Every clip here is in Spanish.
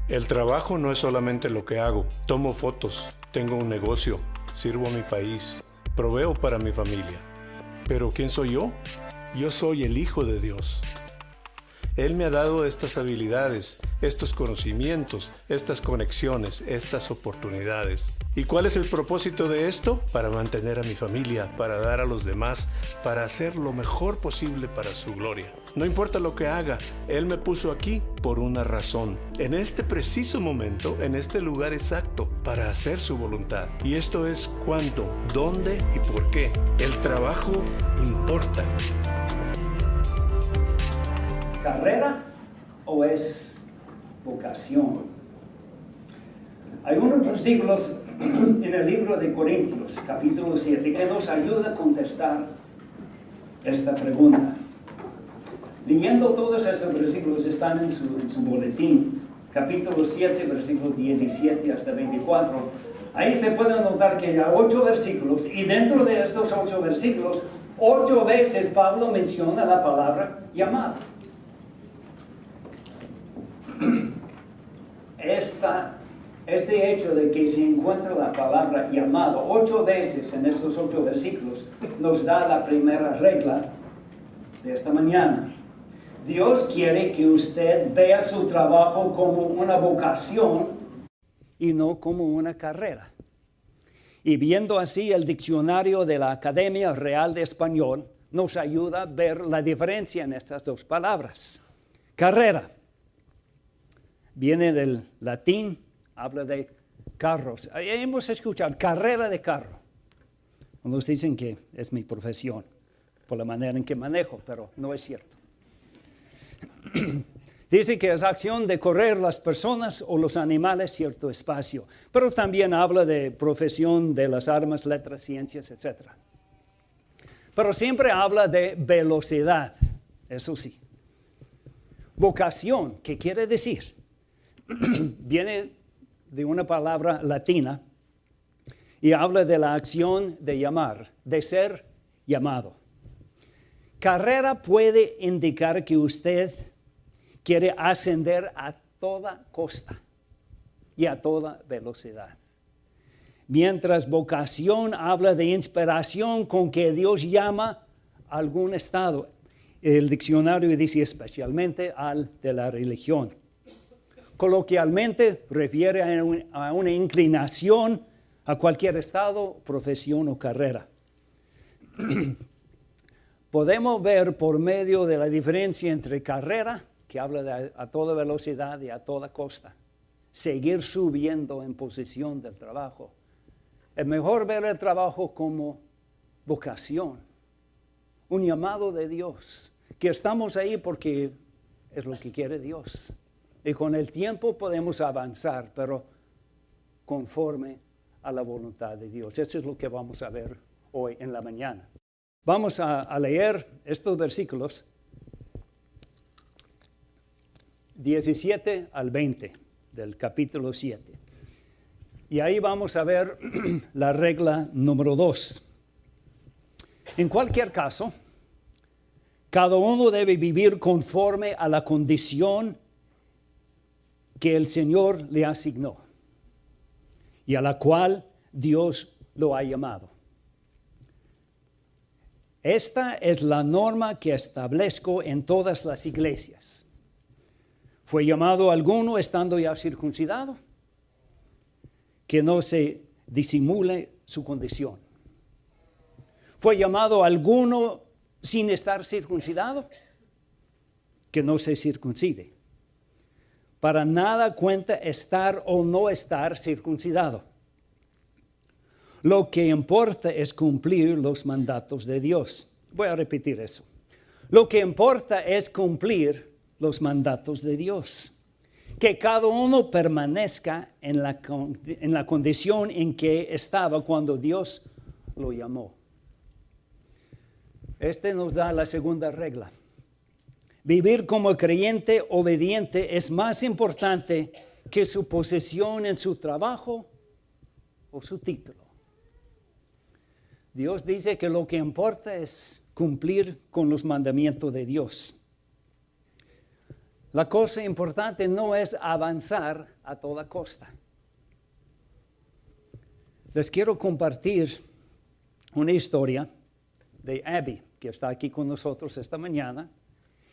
El trabajo no es solamente lo que hago. Tomo fotos, tengo un negocio, sirvo a mi país, proveo para mi familia. Pero ¿quién soy yo? Yo soy el Hijo de Dios. Él me ha dado estas habilidades, estos conocimientos, estas conexiones, estas oportunidades. ¿Y cuál es el propósito de esto? Para mantener a mi familia, para dar a los demás, para hacer lo mejor posible para su gloria. No importa lo que haga, Él me puso aquí por una razón. En este preciso momento, en este lugar exacto, para hacer su voluntad. Y esto es cuándo, dónde y por qué. El trabajo importa. ¿Carrera o es vocación? Hay unos versículos en el libro de Corintios, capítulo 7, que nos ayuda a contestar esta pregunta. Leyendo todos estos versículos, están en su boletín, capítulo 7, versículos 17 hasta 24. Ahí se puede notar que hay 8 versículos, y dentro de estos 8 versículos, 8 veces Pablo menciona la palabra llamado. Este hecho de que se encuentra la palabra llamado 8 veces en estos 8 versículos nos da la primera regla de esta mañana. Dios quiere que usted vea su trabajo como una vocación y no como una carrera. Y viendo así el diccionario de la Academia Real de Español nos ayuda a ver la diferencia en estas dos palabras. Carrera viene del latín, habla de carros. Hemos escuchado carrera de carro. Nos dicen que es mi profesión, por la manera en que manejo, pero no es cierto. Dice que es acción de correr las personas o los animales cierto espacio, pero también habla de profesión de las armas, letras, ciencias, etc. Pero siempre habla de velocidad, eso sí. Vocación, ¿qué quiere decir? Viene de una palabra latina y habla de la acción de llamar, de ser llamado. Carrera puede indicar que usted quiere ascender a toda costa y a toda velocidad. Mientras vocación habla de inspiración con que Dios llama a algún estado. El diccionario dice especialmente al de la religión. Coloquialmente refiere a una inclinación a cualquier estado, profesión o carrera. Podemos ver por medio de la diferencia entre carrera, que habla de a toda velocidad y a toda costa, seguir subiendo en posición del trabajo. Es mejor ver el trabajo como vocación, un llamado de Dios, que estamos ahí porque es lo que quiere Dios. Y con el tiempo podemos avanzar, pero conforme a la voluntad de Dios. Eso es lo que vamos a ver hoy en la mañana. Vamos a leer estos versículos 17 al 20 del capítulo 7. Y ahí vamos a ver la regla número 2. En cualquier caso, cada uno debe vivir conforme a la condición que el Señor le asignó y a la cual Dios lo ha llamado. Esta es la norma que establezco en todas las iglesias. ¿Fue llamado alguno estando ya circuncidado? Que no se disimule su condición. ¿Fue llamado alguno sin estar circuncidado? Que no se circuncide. Para nada cuenta estar o no estar circuncidado. Lo que importa es cumplir los mandatos de Dios. Voy a repetir eso. Lo que importa es cumplir los mandatos de Dios. Que cada uno permanezca en la condición en que estaba cuando Dios lo llamó. Este nos da la segunda regla. Vivir como creyente obediente es más importante que su posición en su trabajo o su título. Dios dice que lo que importa es cumplir con los mandamientos de Dios. La cosa importante no es avanzar a toda costa. Les quiero compartir una historia de Abby, que está aquí con nosotros esta mañana.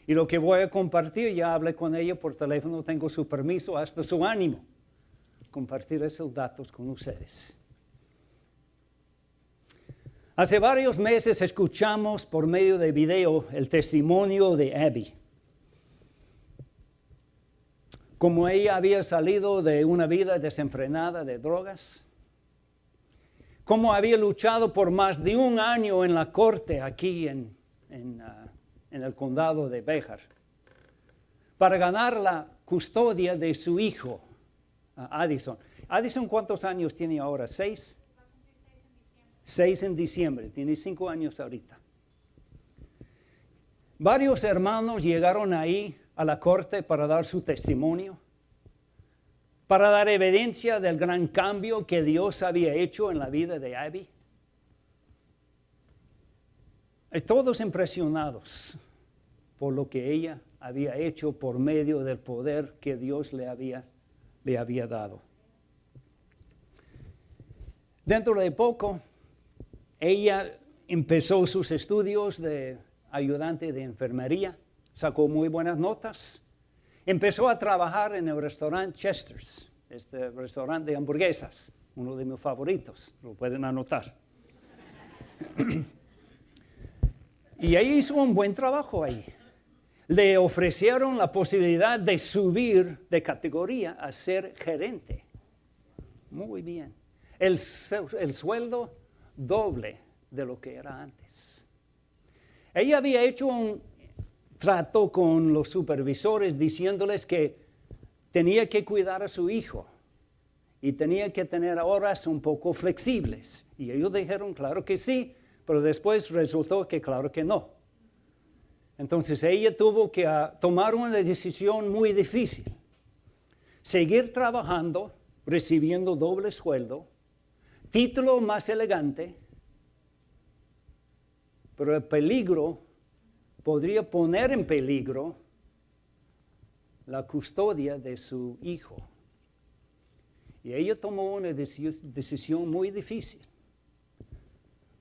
Y lo que voy a compartir, ya hablé con ella por teléfono, tengo su permiso, hasta su ánimo, compartir esos datos con ustedes. Hace varios meses escuchamos por medio de video el testimonio de Abby. Como ella había salido de una vida desenfrenada de drogas, cómo había luchado por más de un año en la corte aquí en el condado de Béjar para ganar la custodia de su hijo, Addison. Addison, ¿cuántos años tiene ahora? ¿6? 6 en diciembre, tiene 5 años ahorita. Varios hermanos llegaron ahí a la corte para dar su testimonio, para dar evidencia del gran cambio que Dios había hecho en la vida de Abby. Y todos impresionados por lo que ella había hecho por medio del poder que Dios le había dado. Dentro de poco, ella empezó sus estudios de ayudante de enfermería, sacó muy buenas notas, empezó a trabajar en el restaurante Chester's, este restaurante de hamburguesas, uno de mis favoritos, lo pueden anotar. Y ella hizo un buen trabajo ahí. Le ofrecieron la posibilidad de subir de categoría a ser gerente. Muy bien. El sueldo doble de lo que era antes. Ella había hecho un trato con los supervisores diciéndoles que tenía que cuidar a su hijo y tenía que tener horas un poco flexibles. Y ellos dijeron, claro que sí, pero después resultó que claro que no. Entonces ella tuvo que tomar una decisión muy difícil. Seguir trabajando, recibiendo doble sueldo, título más elegante, pero el peligro podría poner en peligro la custodia de su hijo. Y ella tomó una decisión muy difícil.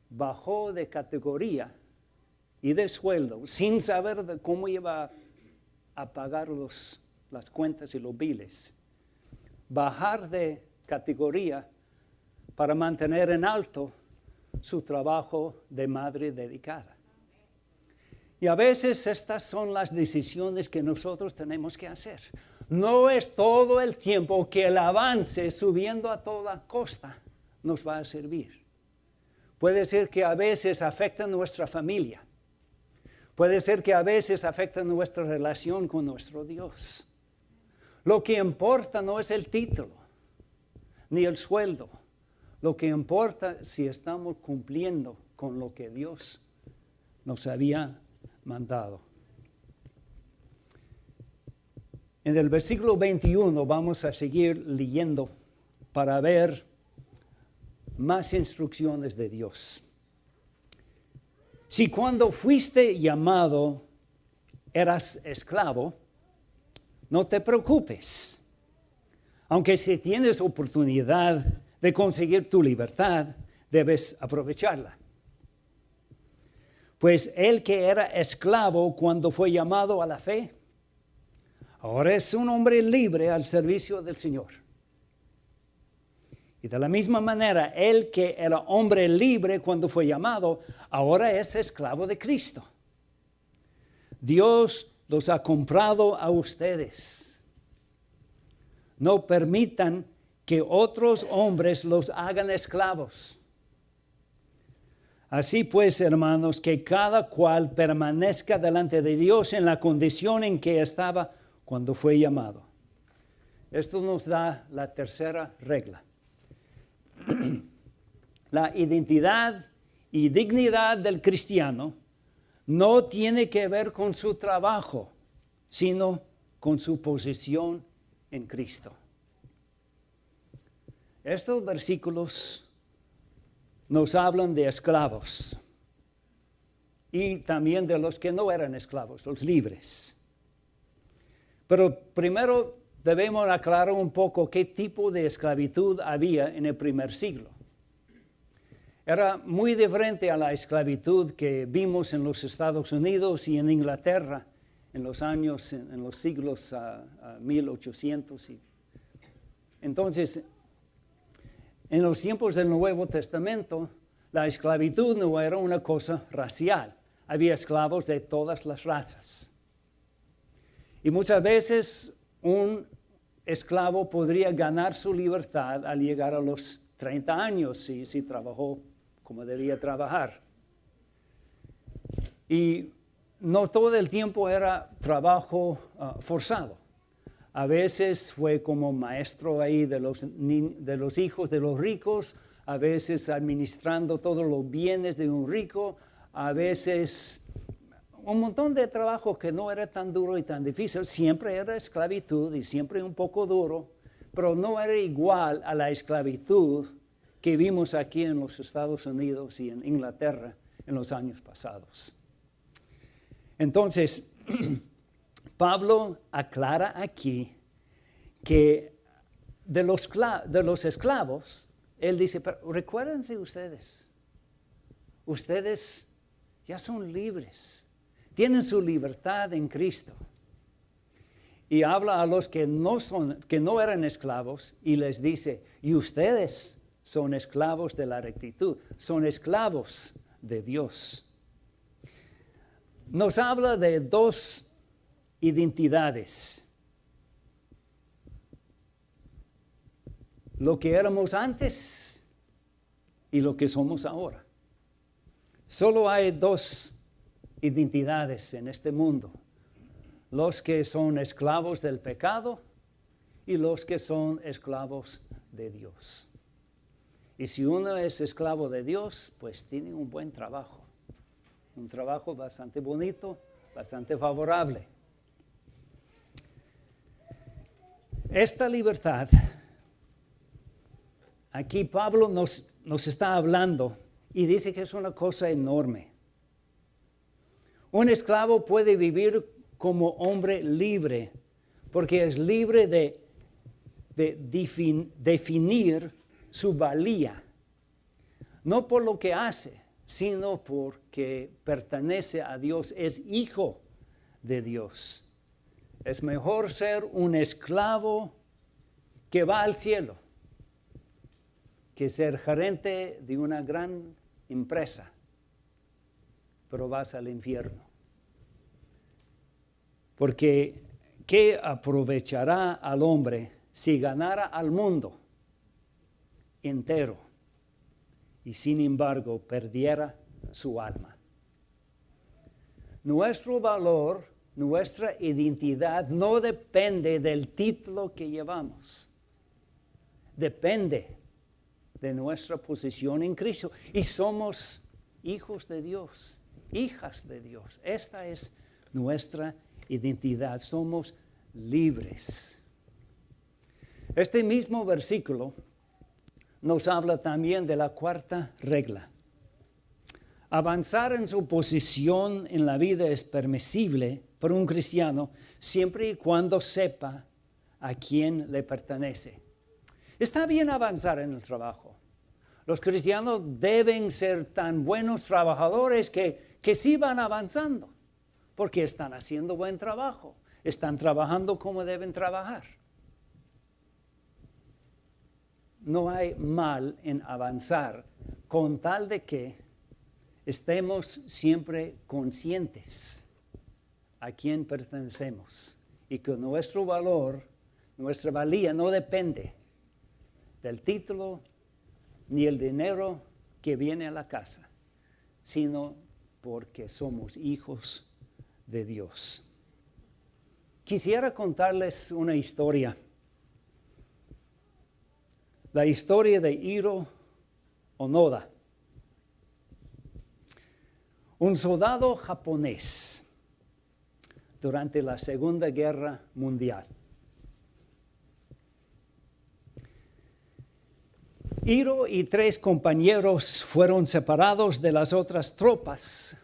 Bajó de categoría y de sueldo, sin saber de cómo iba a pagar las cuentas y los biles. Bajar de categoría para mantener en alto su trabajo de madre dedicada. Y a veces estas son las decisiones que nosotros tenemos que hacer. No es todo el tiempo que el avance subiendo a toda costa nos va a servir. Puede ser que a veces afecta a nuestra familia. Puede ser que a veces afecta nuestra relación con nuestro Dios. Lo que importa no es el título, ni el sueldo. Lo que importa es si estamos cumpliendo con lo que Dios nos había mandado. En el versículo 21 vamos a seguir leyendo para ver más instrucciones de Dios. Si cuando fuiste llamado eras esclavo, no te preocupes. Aunque si tienes oportunidad de conseguir tu libertad, debes aprovecharla. Pues el que era esclavo cuando fue llamado a la fe, ahora es un hombre libre al servicio del Señor. Y de la misma manera, el que era hombre libre cuando fue llamado, ahora es esclavo de Cristo. Dios los ha comprado a ustedes. No permitan que otros hombres los hagan esclavos. Así pues, hermanos, que cada cual permanezca delante de Dios en la condición en que estaba cuando fue llamado. Esto nos da la tercera regla. La identidad y dignidad del cristiano no tiene que ver con su trabajo, sino con su posición en Cristo. Estos versículos nos hablan de esclavos y también de los que no eran esclavos, los libres. Pero primero debemos aclarar un poco qué tipo de esclavitud había en el primer siglo. Era muy diferente a la esclavitud que vimos en los Estados Unidos y en Inglaterra en los siglos 1800. Entonces, en los tiempos del Nuevo Testamento, la esclavitud no era una cosa racial. Había esclavos de todas las razas. Y muchas veces un esclavo podría ganar su libertad al llegar a los 30 años si trabajó como debía trabajar. Y no todo el tiempo era trabajo forzado. A veces fue como maestro ahí de los hijos de los ricos, a veces administrando todos los bienes de un rico, a veces un montón de trabajo que no era tan duro y tan difícil. Siempre era esclavitud y siempre un poco duro, pero no era igual a la esclavitud que vimos aquí en los Estados Unidos y en Inglaterra en los años pasados. Entonces, Pablo aclara aquí que de los esclavos, él dice, pero recuérdense ustedes ya son libres, tienen su libertad en Cristo. Y habla a los que no eran esclavos y les dice, y ustedes son esclavos de la rectitud, son esclavos de Dios. Nos habla de dos identidades. Lo que éramos antes y lo que somos ahora. Solo hay dos identidades en este mundo. Los que son esclavos del pecado y los que son esclavos de Dios. Y si uno es esclavo de Dios, pues tiene un buen trabajo. Un trabajo bastante bonito, bastante favorable. Esta libertad, aquí Pablo nos está hablando y dice que es una cosa enorme. Un esclavo puede vivir como hombre libre, porque es libre de definir su valía, no por lo que hace, sino porque pertenece a Dios, es hijo de Dios. Es mejor ser un esclavo que va al cielo que ser gerente de una gran empresa, pero vas al infierno. Porque ¿qué aprovechará al hombre si ganara al mundo entero y sin embargo perdiera su alma? Nuestro valor, nuestra identidad no depende del título que llevamos. Depende de nuestra posición en Cristo. Y somos hijos de Dios, hijas de Dios. Esta es nuestra identidad. Somos libres. Este mismo versículo nos habla también de la cuarta regla. Avanzar en su posición en la vida es permisible para un cristiano siempre y cuando sepa a quién le pertenece. Está bien avanzar en el trabajo. Los cristianos deben ser tan buenos trabajadores que sí van avanzando, porque están haciendo buen trabajo, están trabajando como deben trabajar. No hay mal en avanzar, con tal de que estemos siempre conscientes a quién pertenecemos y que nuestro valor, nuestra valía no depende del título ni el dinero que viene a la casa, sino porque somos hijos de Dios. Quisiera contarles una historia. La historia de Hiro Onoda, un soldado japonés durante la Segunda Guerra Mundial. Hiro y 3 compañeros fueron separados de las otras tropas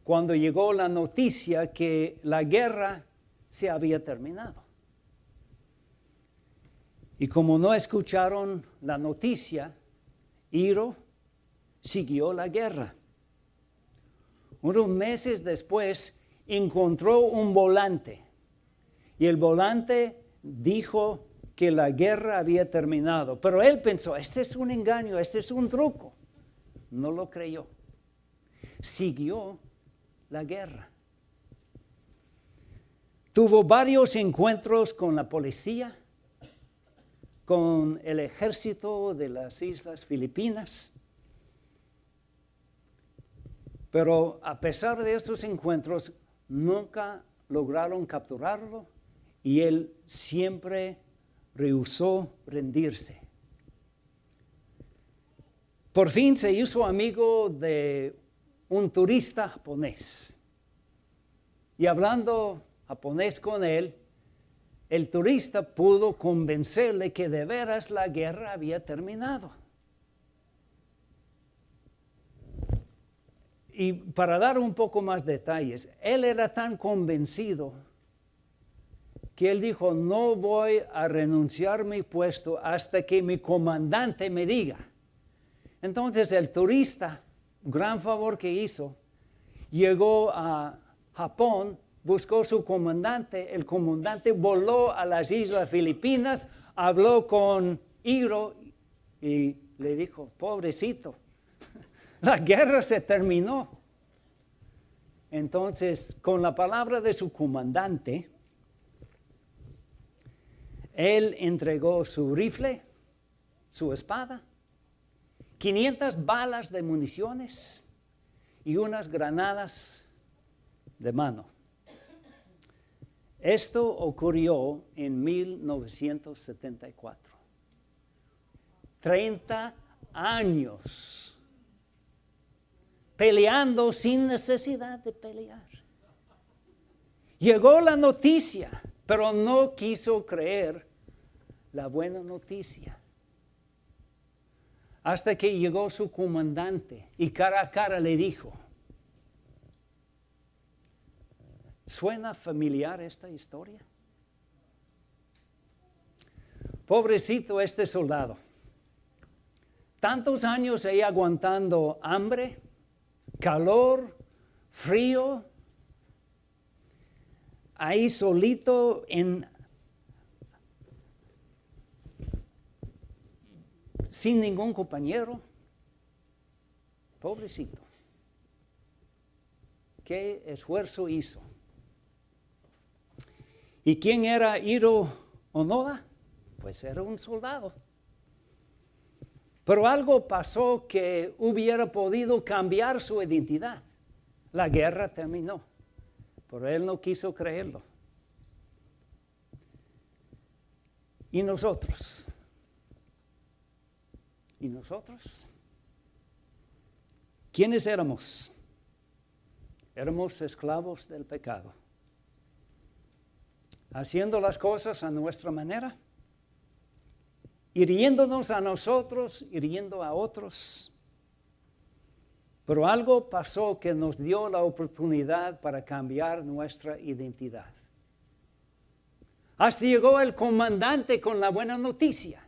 cuando llegó la noticia que la guerra se había terminado. Y como no escucharon la noticia, Hiro siguió la guerra. Unos meses después encontró un volante y el volante dijo que la guerra había terminado. Pero él pensó, este es un engaño, este es un truco. No lo creyó. Siguió la guerra. Tuvo varios encuentros con la policía, con el ejército de las Islas Filipinas. Pero a pesar de estos encuentros, nunca lograron capturarlo y él siempre rehusó rendirse. Por fin se hizo amigo de un turista japonés. Y hablando japonés con él, el turista pudo convencerle que de veras la guerra había terminado. Y para dar un poco más detalles, él era tan convencido que él dijo, no voy a renunciar a mi puesto hasta que mi comandante me diga. Entonces el turista, gran favor que hizo, llegó a Japón, buscó su comandante, el comandante voló a las Islas Filipinas, habló con Hiro y le dijo, pobrecito, la guerra se terminó. Entonces, con la palabra de su comandante, él entregó su rifle, su espada, 500 balas de municiones y unas granadas de mano. Esto ocurrió en 1974. 30 años peleando sin necesidad de pelear. Llegó la noticia, pero no quiso creer la buena noticia. Hasta que llegó su comandante y cara a cara le dijo, ¿suena familiar esta historia? Pobrecito este soldado. Tantos años ahí aguantando hambre, calor, frío, ahí solito sin ningún compañero. Pobrecito. ¿Qué esfuerzo hizo? ¿Y quién era Hiro Onoda? Pues era un soldado. Pero algo pasó que hubiera podido cambiar su identidad. La guerra terminó, pero él no quiso creerlo. ¿Y nosotros? ¿Y nosotros? ¿Quiénes éramos? Éramos esclavos del pecado, haciendo las cosas a nuestra manera, hiriéndonos a nosotros, hiriendo a otros. Pero algo pasó que nos dio la oportunidad para cambiar nuestra identidad. Hasta llegó el comandante con la buena noticia.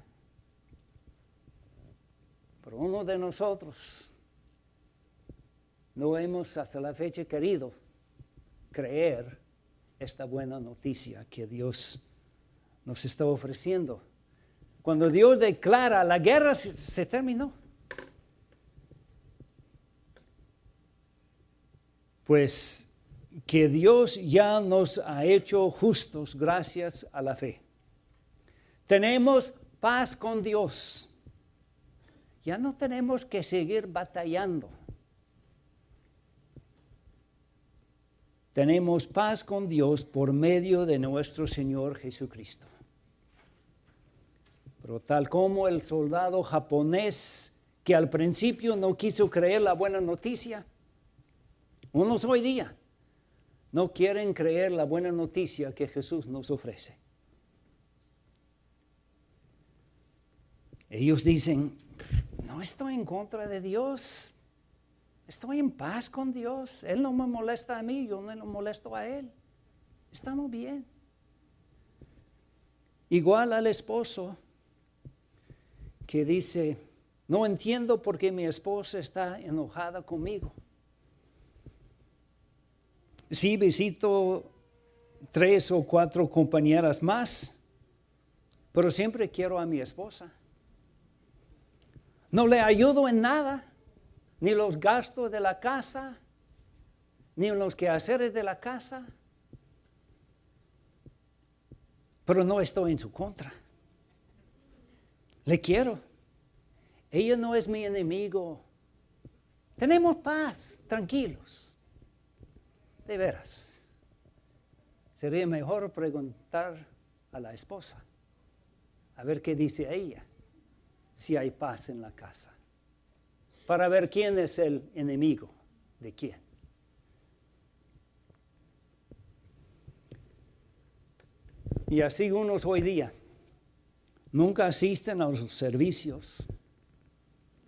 Pero uno de nosotros no hemos hasta la fecha querido creer esta buena noticia que Dios nos está ofreciendo. Cuando Dios declara la guerra se terminó. Pues que Dios ya nos ha hecho justos gracias a la fe. Tenemos paz con Dios. Ya no tenemos que seguir batallando. Tenemos paz con Dios por medio de nuestro Señor Jesucristo. Pero tal como el soldado japonés que al principio no quiso creer la buena noticia, unos hoy día no quieren creer la buena noticia que Jesús nos ofrece. Ellos dicen, no estoy en contra de Dios, estoy en paz con Dios, Él no me molesta a mí, yo no lo molesto a Él, estamos bien. Igual al esposo que dice, no entiendo por qué mi esposa está enojada conmigo. Sí, visito 3 o 4 compañeras más, pero siempre quiero a mi esposa. No le ayudo en nada, ni los gastos de la casa, ni en los quehaceres de la casa, pero no estoy en su contra. Le quiero. Ella no es mi enemigo. Tenemos paz, tranquilos. De veras. Sería mejor preguntar a la esposa, a ver qué dice ella, si hay paz en la casa, para ver quién es el enemigo de quién. Y así unos hoy día nunca asisten a los servicios,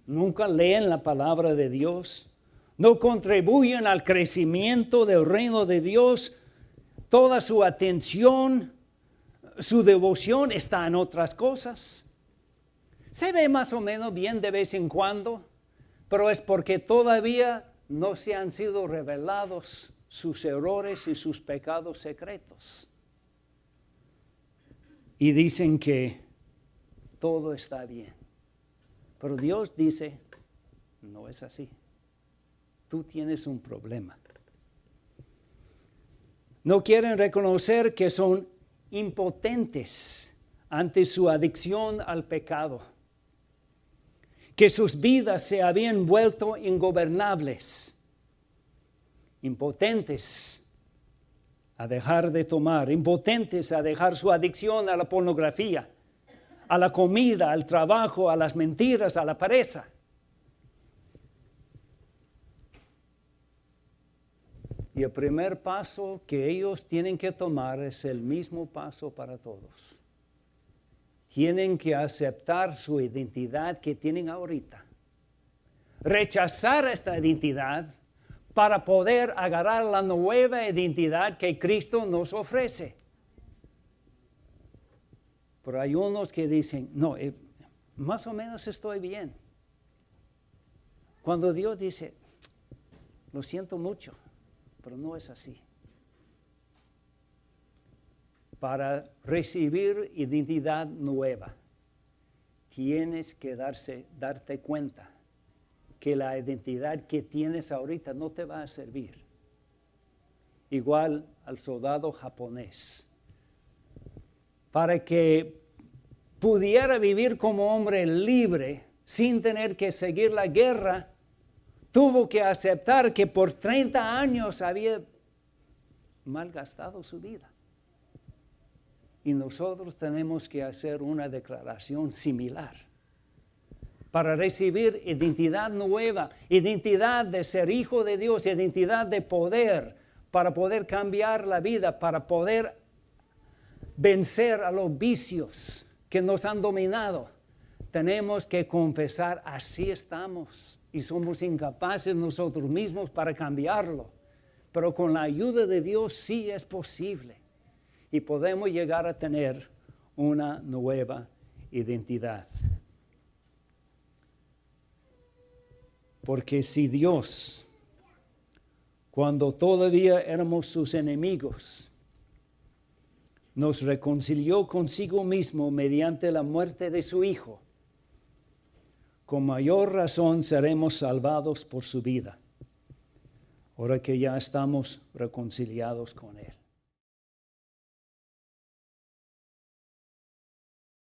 nunca leen la palabra de Dios, no contribuyen al crecimiento del reino de Dios. Toda su atención, su devoción está en otras cosas. Se ve más o menos bien de vez en cuando, pero es porque todavía no se han sido revelados sus errores y sus pecados secretos. Y dicen que todo está bien. Pero Dios dice, no es así. Tú tienes un problema. No quieren reconocer que son impotentes ante su adicción al pecado, que sus vidas se habían vuelto ingobernables, impotentes a dejar de tomar, impotentes a dejar su adicción a la pornografía, a la comida, al trabajo, a las mentiras, a la pereza. Y el primer paso que ellos tienen que tomar es el mismo paso para todos. Tienen que aceptar su identidad que tienen ahorita. Rechazar esta identidad para poder agarrar la nueva identidad que Cristo nos ofrece. Pero hay unos que dicen, no, más o menos estoy bien. Cuando Dios dice, lo siento mucho, pero no es así. Para recibir identidad nueva, tienes que darte cuenta que la identidad que tienes ahorita no te va a servir. Igual al soldado japonés. Para que pudiera vivir como hombre libre sin tener que seguir la guerra, tuvo que aceptar que por 30 años había malgastado su vida. Y nosotros tenemos que hacer una declaración similar para recibir identidad nueva, identidad de ser hijo de Dios, identidad de poder, para poder cambiar la vida, para poder vencer a los vicios que nos han dominado. Tenemos que confesar, así estamos, y somos incapaces nosotros mismos para cambiarlo. Pero con la ayuda de Dios sí es posible. Y podemos llegar a tener una nueva identidad. Porque si Dios, cuando todavía éramos sus enemigos, nos reconcilió consigo mismo mediante la muerte de su Hijo, con mayor razón seremos salvados por su vida, ahora que ya estamos reconciliados con Él.